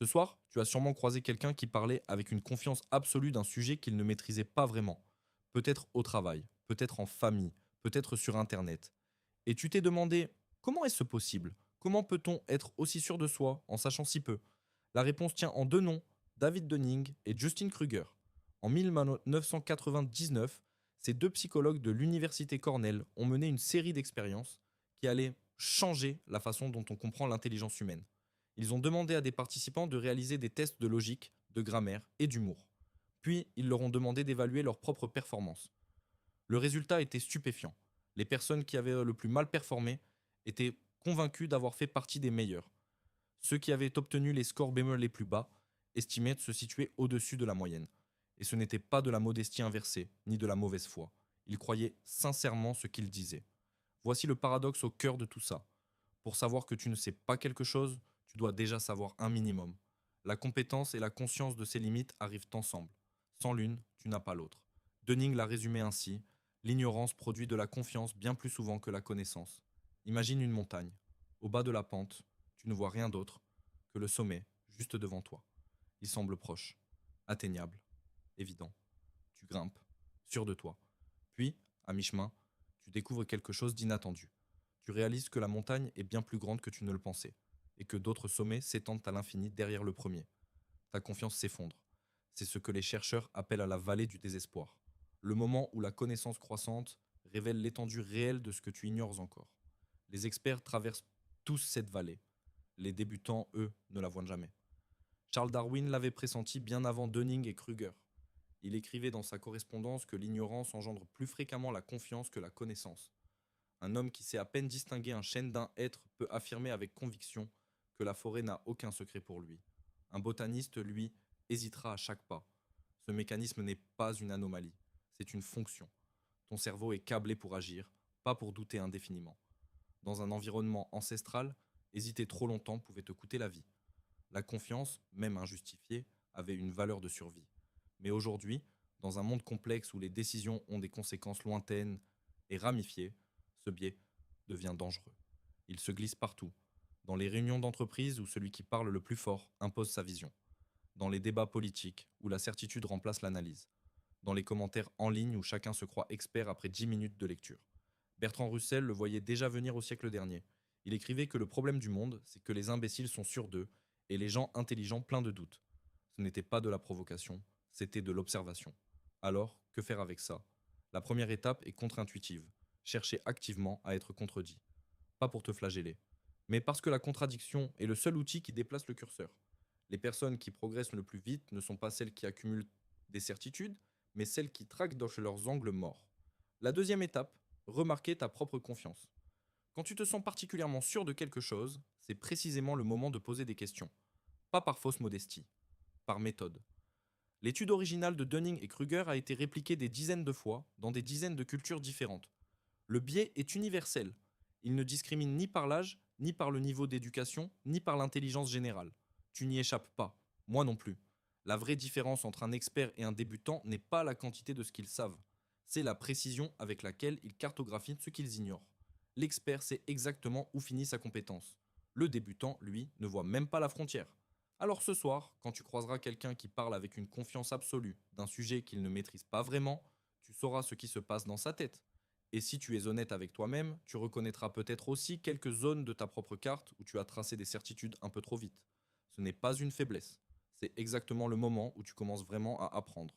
Ce soir, tu as sûrement croisé quelqu'un qui parlait avec une confiance absolue d'un sujet qu'il ne maîtrisait pas vraiment. Peut-être au travail, peut-être en famille, peut-être sur Internet. Et tu t'es demandé, comment est-ce possible? Comment peut-on être aussi sûr de soi en sachant si peu? La réponse tient en deux noms, David Dunning et Justin Kruger. En 1999, ces deux psychologues de l'université Cornell ont mené une série d'expériences qui allaient changer la façon dont on comprend l'intelligence humaine. Ils ont demandé à des participants de réaliser des tests de logique, de grammaire et d'humour. Puis, ils leur ont demandé d'évaluer leurs propres performances. Le résultat était stupéfiant. Les personnes qui avaient le plus mal performé étaient convaincues d'avoir fait partie des meilleurs. Ceux qui avaient obtenu les scores bémol les plus bas estimaient se situer au-dessus de la moyenne. Et ce n'était pas de la modestie inversée, ni de la mauvaise foi. Ils croyaient sincèrement ce qu'ils disaient. Voici le paradoxe au cœur de tout ça. Pour savoir que tu ne sais pas quelque chose, tu dois déjà savoir un minimum. La compétence et la conscience de ses limites arrivent ensemble. Sans l'une, tu n'as pas l'autre. Dunning l'a résumé ainsi: l'ignorance produit de la confiance bien plus souvent que la connaissance. Imagine une montagne. Au bas de la pente, tu ne vois rien d'autre que le sommet, juste devant toi. Il semble proche, atteignable, évident. Tu grimpes, sûr de toi. Puis, à mi-chemin, tu découvres quelque chose d'inattendu. Tu réalises que la montagne est bien plus grande que tu ne le pensais, et que d'autres sommets s'étendent à l'infini derrière le premier. Ta confiance s'effondre. C'est ce que les chercheurs appellent à la vallée du désespoir. Le moment où la connaissance croissante révèle l'étendue réelle de ce que tu ignores encore. Les experts traversent tous cette vallée. Les débutants, eux, ne la voient jamais. Charles Darwin l'avait pressenti bien avant Dunning et Kruger. Il écrivait dans sa correspondance que l'ignorance engendre plus fréquemment la confiance que la connaissance. Un homme qui sait à peine distinguer un chêne d'un hêtre peut affirmer avec conviction que la forêt n'a aucun secret pour lui. Un botaniste, lui, hésitera à chaque pas. Ce mécanisme n'est pas une anomalie, c'est une fonction. Ton cerveau est câblé pour agir, pas pour douter indéfiniment. Dans un environnement ancestral, hésiter trop longtemps pouvait te coûter la vie. La confiance, même injustifiée, avait une valeur de survie. Mais aujourd'hui, dans un monde complexe où les décisions ont des conséquences lointaines et ramifiées, ce biais devient dangereux. Il se glisse partout. Dans les réunions d'entreprise où celui qui parle le plus fort impose sa vision. Dans les débats politiques où la certitude remplace l'analyse. Dans les commentaires en ligne où chacun se croit expert après 10 minutes de lecture. Bertrand Russell le voyait déjà venir au siècle dernier. Il écrivait que le problème du monde, c'est que les imbéciles sont sûrs d'eux et les gens intelligents pleins de doutes. Ce n'était pas de la provocation, c'était de l'observation. Alors, que faire avec ça? La première étape est contre-intuitive. Chercher activement à être contredit. Pas pour te flageller, mais parce que la contradiction est le seul outil qui déplace le curseur. Les personnes qui progressent le plus vite ne sont pas celles qui accumulent des certitudes, mais celles qui traquent dans leurs angles morts. La deuxième étape, remarquer ta propre confiance. Quand tu te sens particulièrement sûr de quelque chose, c'est précisément le moment de poser des questions. Pas par fausse modestie, par méthode. L'étude originale de Dunning et Kruger a été répliquée des dizaines de fois dans des dizaines de cultures différentes. Le biais est universel. Il ne discrimine ni par l'âge, ni par le niveau d'éducation, ni par l'intelligence générale. Tu n'y échappes pas. Moi non plus. La vraie différence entre un expert et un débutant n'est pas la quantité de ce qu'ils savent. C'est la précision avec laquelle ils cartographient ce qu'ils ignorent. L'expert sait exactement où finit sa compétence. Le débutant, lui, ne voit même pas la frontière. Alors ce soir, quand tu croiseras quelqu'un qui parle avec une confiance absolue d'un sujet qu'il ne maîtrise pas vraiment, tu sauras ce qui se passe dans sa tête. Et si tu es honnête avec toi-même, tu reconnaîtras peut-être aussi quelques zones de ta propre carte où tu as tracé des certitudes un peu trop vite. Ce n'est pas une faiblesse. C'est exactement le moment où tu commences vraiment à apprendre.